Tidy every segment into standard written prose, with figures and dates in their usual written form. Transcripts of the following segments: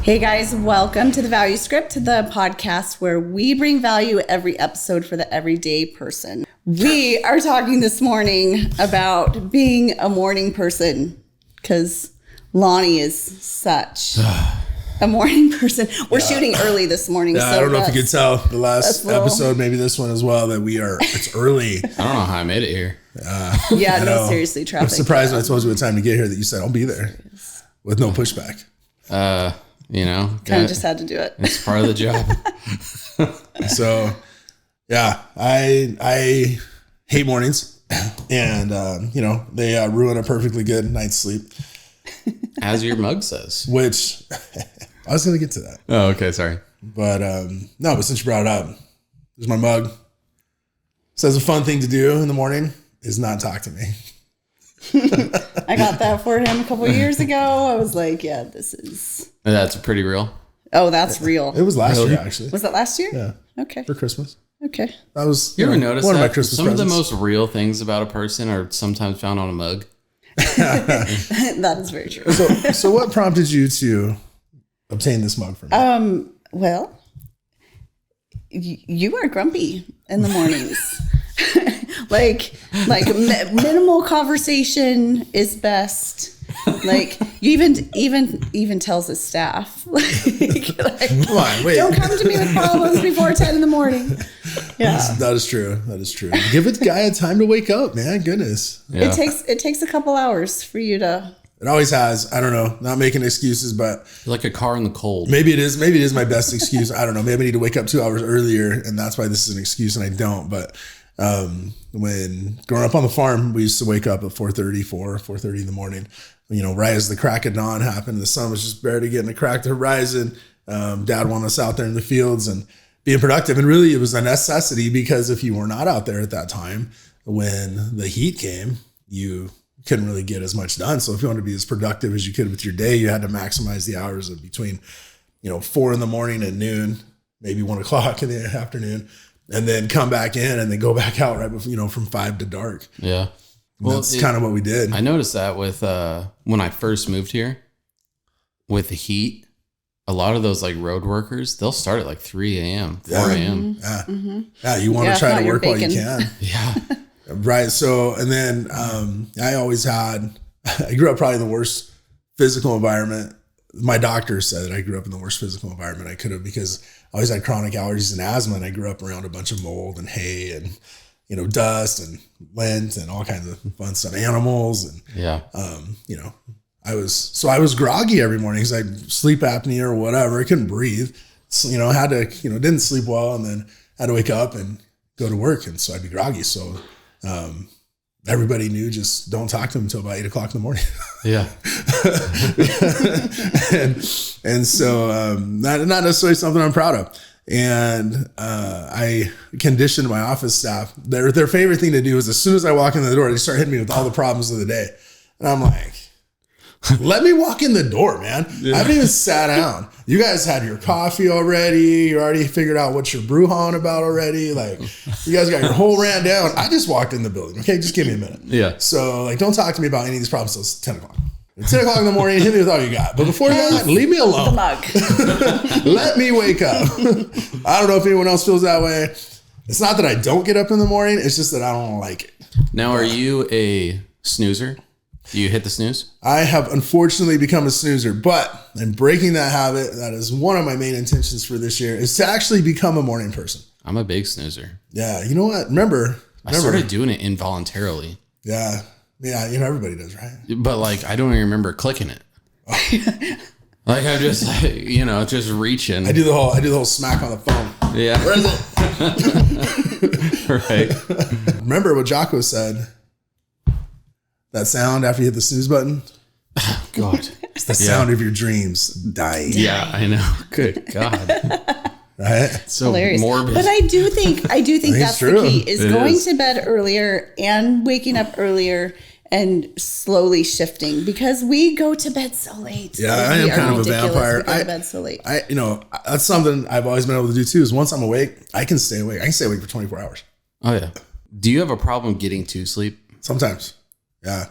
Hey guys, welcome to the Value Script, the podcast where we bring value every episode for the everyday person. We are talking this morning about being a morning person because Lonnie is such a morning person. We're shooting early this morning. Yeah, so I don't know if you could tell the last episode, maybe this one as well, that it's early. I don't know how I made it here. Seriously, traffic. I'm surprised when I told you what time to get here that you said, I'll be there with no pushback. Kind of just had to do it. It's part of the job. So, yeah, I hate mornings, and they ruin a perfectly good night's sleep. As your mug says. Which I was going to get to that. Oh, okay, sorry. But but since you brought it up, there's my mug. Says a fun thing to do in the morning is not talk to me. I got that for him a couple of years ago. I was like, yeah, That's pretty real. Oh, that's real. It was last year, actually. Was that last year? Yeah. Okay. For Christmas. Okay. That was you ever notice one that of my Christmas some presents. of the most real things about a person are sometimes found on a mug? That is very true. So what prompted you to obtain this mug for me? Well, you are grumpy in the mornings. like minimal conversation is best. Like you even tells his staff, come on, wait. Don't come to me with problems before 10 in the morning. Yeah, that is true. Give a guy a time to wake up, man. Goodness. Yeah. It takes a couple hours for you to. It always has. I don't know. Not making excuses, but like a car in the cold. Maybe it is my best excuse. I don't know. Maybe I need to wake up 2 hours earlier, and that's why this is an excuse, and I don't. But when growing up on the farm, we used to wake up at 4:30 in the morning. Right as the crack of dawn happened, the sun was just barely getting to crack the horizon. Dad wanted us out there in the fields and being productive. And really it was a necessity because if you were not out there at that time, when the heat came, you couldn't really get as much done. So if you wanted to be as productive as you could with your day, you had to maximize the hours of between, 4 in the morning and noon, maybe 1 o'clock in the afternoon, and then come back in and then go back out right before, from 5 to dark. Yeah. Well, that's kind of what we did. I noticed that with when I first moved here, with the heat, a lot of those like road workers, they'll start at like 3 a.m., 4 a.m. Yeah. Mm-hmm. Yeah, you want to try to work while you can. Yeah. Right. So, and then I grew up probably in the worst physical environment. My doctor said that I grew up in the worst physical environment I could have because I always had chronic allergies and asthma, and I grew up around a bunch of mold and hay and dust and lint and all kinds of fun stuff, animals. And, I was groggy every morning because I had sleep apnea or whatever. I couldn't breathe. So, had to, didn't sleep well and then had to wake up and go to work. And so I'd be groggy. So, everybody knew just don't talk to them until about 8 o'clock in the morning. Yeah. and so, not necessarily something I'm proud of. And I conditioned my office staff. Their favorite thing to do is as soon as I walk in the door, they start hitting me with all the problems of the day. And I'm like, let me walk in the door, man. Yeah. I haven't even sat down. You guys had your coffee already. You already figured out what you're brouhahing about already. Like, you guys got your whole rant down. I just walked in the building. Okay, just give me a minute. Yeah. So, don't talk to me about any of these problems until 10 o'clock. At 10 o'clock in the morning, hit me with all you got. But before that, leave me alone. The mug. Let me wake up. I don't know if anyone else feels that way. It's not that I don't get up in the morning. It's just that I don't like it. Now, are you a snoozer? Do you hit the snooze? I have unfortunately become a snoozer, but I'm breaking that habit. That is one of my main intentions for this year is to actually become a morning person. I'm a big snoozer. Yeah. You know what? Remember. I started doing it involuntarily. Yeah. Yeah, everybody does, right? But I don't even remember clicking it. I'm just, just reaching. I do the whole smack on the phone. Yeah. Where is it? Right. Remember what Jocko said? That sound after you hit the snooze button? Oh, God. It's the sound of your dreams dying. Yeah, I know. Good God. Right? So hilarious. Morbid. But I do think that's true. the key is going to bed earlier and waking up earlier and slowly shifting because we go to bed so late. Yeah, I am kind of a vampire. We go to bed so late. That's something I've always been able to do too is once I'm awake, I can stay awake. I can stay awake for 24 hours. Oh, yeah. Do you have a problem getting to sleep? Sometimes. Yeah.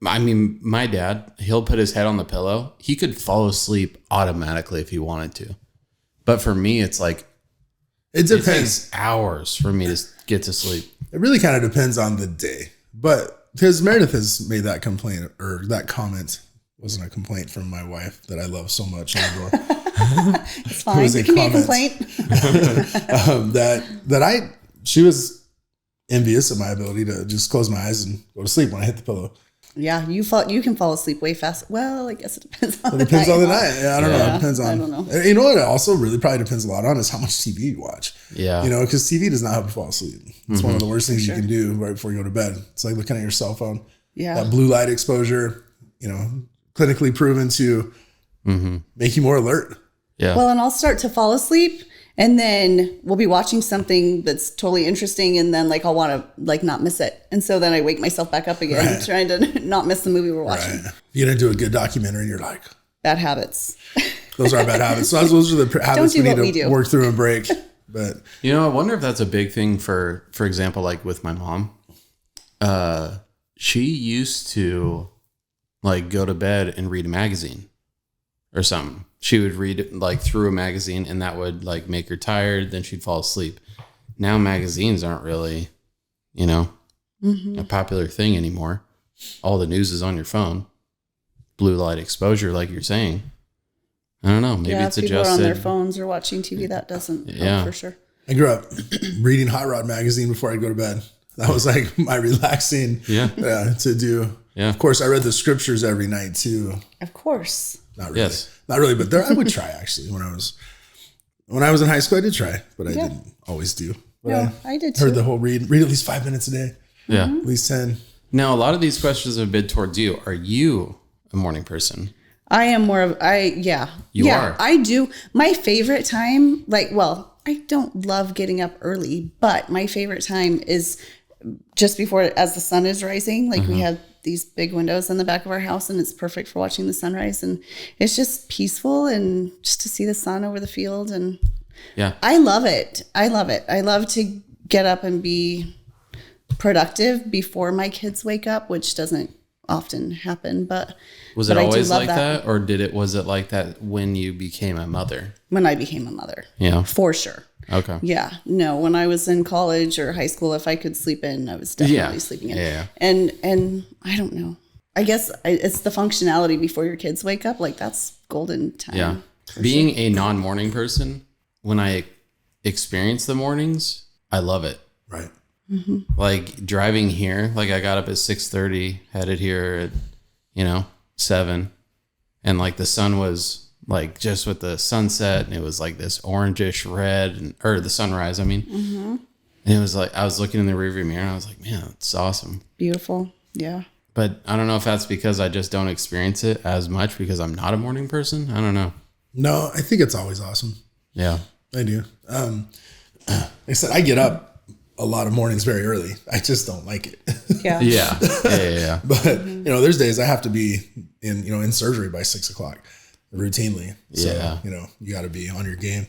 I mean, my dad, he'll put his head on the pillow. He could fall asleep automatically if he wanted to. But for me, it's like, it depends. It takes hours for me to get to sleep. It really kind of depends on the day. But because Meredith has made that complaint, or that comment wasn't a complaint from my wife that I love so much. It's fine. It can be a complaint. She was envious of my ability to just close my eyes and go to sleep when I hit the pillow. Yeah, you can fall asleep way fast. Well, I guess it depends on the night. Yeah, I don't know. It depends on. I don't know. You know what? It also really probably depends a lot on is how much TV you watch. Yeah. You know, because TV does not help you fall asleep. It's one of the worst things you can do right before you go to bed. It's like looking at your cell phone. Yeah. That blue light exposure, clinically proven to make you more alert. Yeah. Well, and I'll start to fall asleep, and then we'll be watching something that's totally interesting, and then I'll want to not miss it, and so then I wake myself back up again, trying to not miss the movie we're watching. Right. You get into a good documentary, and you're like, bad habits. Those are bad habits. So those are the habits we need to work through and break. But I wonder if that's a big thing for example, like with my mom. She used to go to bed and read a magazine or something. She would read through a magazine, and that would make her tired. Then she'd fall asleep. Now magazines aren't really, a popular thing anymore. All the news is on your phone. Blue light exposure, like you're saying. I don't know. Maybe it's people adjusted. Are on their phones or watching TV. That doesn't help for sure. I grew up reading Hot Rod magazine before I'd go to bed. That was my relaxing to do. Yeah. Of course, I read the scriptures every night too. Of course. Not really. Yes. Not really, but I would try actually when I was in high school. I did try, but I didn't always do. But I did too. Heard the whole read at least 5 minutes a day. Yeah. At least 10. Now, a lot of these questions have been towards you. Are you a morning person? I am more of You are. I do. My favorite time, I don't love getting up early, but my favorite time is just before as the sun is rising. We have these big windows in the back of our house, and it's perfect for watching the sunrise, and it's just peaceful and just to see the sun over the field, and I love it. I love to get up and be productive before my kids wake up, which doesn't often happen, but was it always like that, or was it like that when you became a mother? When I became a mother. Yeah. For sure. Okay. Yeah. No, when I was in college or high school, if I could sleep in, I was definitely sleeping in. Yeah. And I don't know. I guess it's the functionality before your kids wake up. That's golden time. Yeah. Being a non-morning person, when I experience the mornings, I love it. Right. Mm-hmm. Driving here, I got up at 6:30, headed here at 7, and the sun was just with the sunset, and it was this orangish red, or the sunrise, I mean. Mm-hmm. And it was I was looking in the rearview mirror, and I was like, man, it's awesome. Beautiful. Yeah. But I don't know if that's because I just don't experience it as much because I'm not a morning person. I don't know. No, I think it's always awesome. Yeah. I do. Like I said, I get up a lot of mornings very early. I just don't like it. Yeah. Yeah. But there's days I have to be in surgery by 6 o'clock routinely. So, you got to be on your game.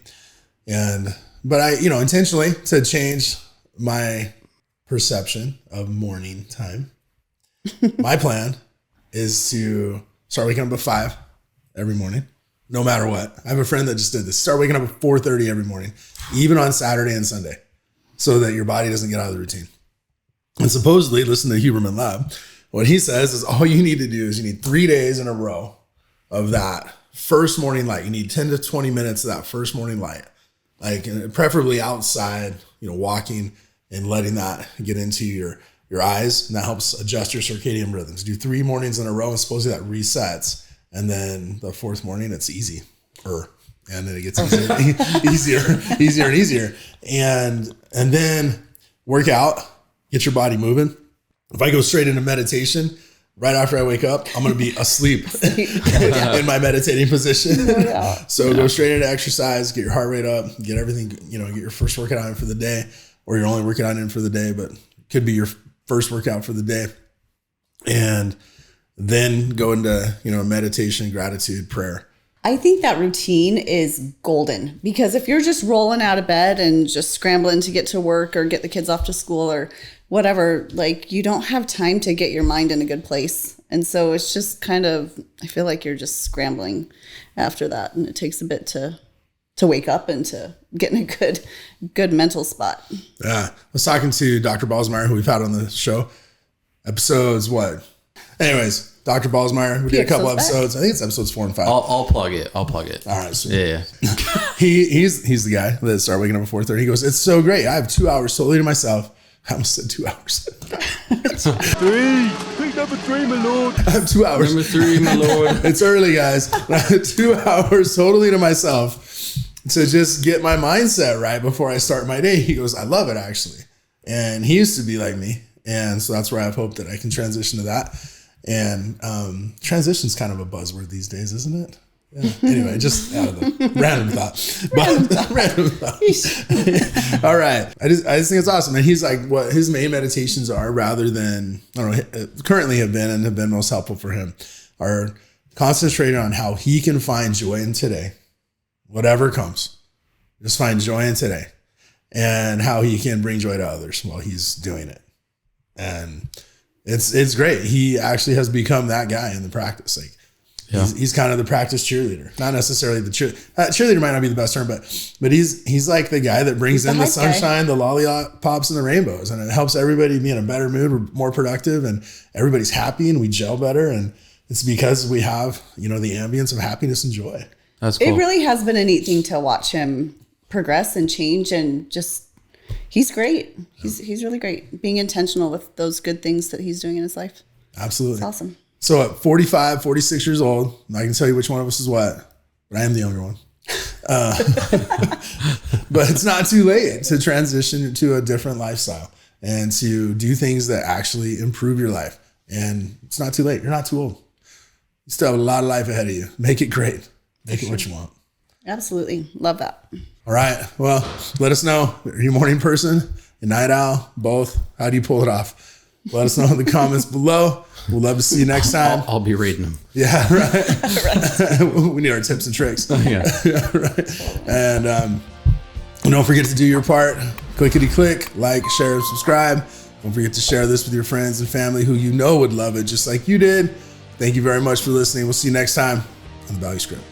But I, intentionally to change my perception of morning time. My plan is to start waking up at 5 every morning, no matter what. I have a friend that just did this. Start waking up at 4:30 every morning, even on Saturday and Sunday, so that your body doesn't get out of the routine. And supposedly, listen to Huberman Lab, what he says is all you need to do is you need 3 days in a row of that first morning light. You need 10 to 20 minutes of that first morning light, preferably outside, walking and letting that get into your eyes. And that helps adjust your circadian rhythms. Do 3 mornings in a row, and supposedly that resets. And then the 4th morning, it's easy. And then it gets easier and easier. And then work out, get your body moving. If I go straight into meditation, right after I wake up, I'm going to be asleep in my meditating position. So go straight into exercise, get your heart rate up, get everything, get your first workout in for the day, or your only workout in for the day, but it could be your first workout for the day. And then go into, meditation, gratitude, prayer. I think that routine is golden, because if you're just rolling out of bed and just scrambling to get to work or get the kids off to school or whatever, like you don't have time to get your mind in a good place. And so it's just kind of, I feel like you're just scrambling after that. And it takes a bit to wake up and to get in a good mental spot. Yeah. I was talking to Dr. Balsmeyer, who we've had on the show. Episodes what? Anyways, Dr. Balsmeyer, we did a couple episodes. I think it's episodes 4 and 5. I'll plug it. All right. Sweet. Yeah. He's the guy that started waking up at 4:30. He goes, it's so great. I have 2 hours totally to myself. I almost said 2 hours. 3. Pick number 3, my lord. I have 2 hours. Number 3, my lord. It's early, guys. I have 2 hours totally to myself to just get my mindset right before I start my day. He goes, I love it, actually. And he used to be like me. And so that's where I have hope that I can transition to that. And transition's kind of a buzzword these days, isn't it? Yeah. Anyway, just out of the random thought. Random thought. All right. I just think it's awesome. And he's like, what his main meditations are, rather than, I don't know, currently have been most helpful for him, are concentrating on how he can find joy in today, whatever comes. Just find joy in today, and how he can bring joy to others while he's doing it. And it's great. He actually has become that guy in the practice. Like, yeah. He's kind of the practice cheerleader, not necessarily the cheerleader might not be the best term, but he's like the guy that brings in the sunshine, the lollipops, and the rainbows, and it helps everybody be in a better mood. We're more productive, and everybody's happy, and we gel better. And it's because we have, the ambience of happiness and joy. That's cool. It really has been a neat thing to watch him progress and change, and just, he's great. He's really great. Being intentional with those good things that he's doing in his life. Absolutely. It's awesome. So at 45, 46 years old, I can tell you which one of us is what, but I am the younger one. But it's not too late to transition to a different lifestyle and to do things that actually improve your life. And it's not too late. You're not too old. You still have a lot of life ahead of you. Make it great. Make it what you want. Absolutely. Love that. All right. Well, let us know. Are you a morning person, a night owl, both? How do you pull it off? Let us know in the comments below. We'll love to see you next time. I'll be reading them. Yeah, right. We need our tips and tricks. Yeah. Right. And don't forget to do your part. Clickety-click, like, share, and subscribe. Don't forget to share this with your friends and family who you know would love it just like you did. Thank you very much for listening. We'll see you next time on The Value Script.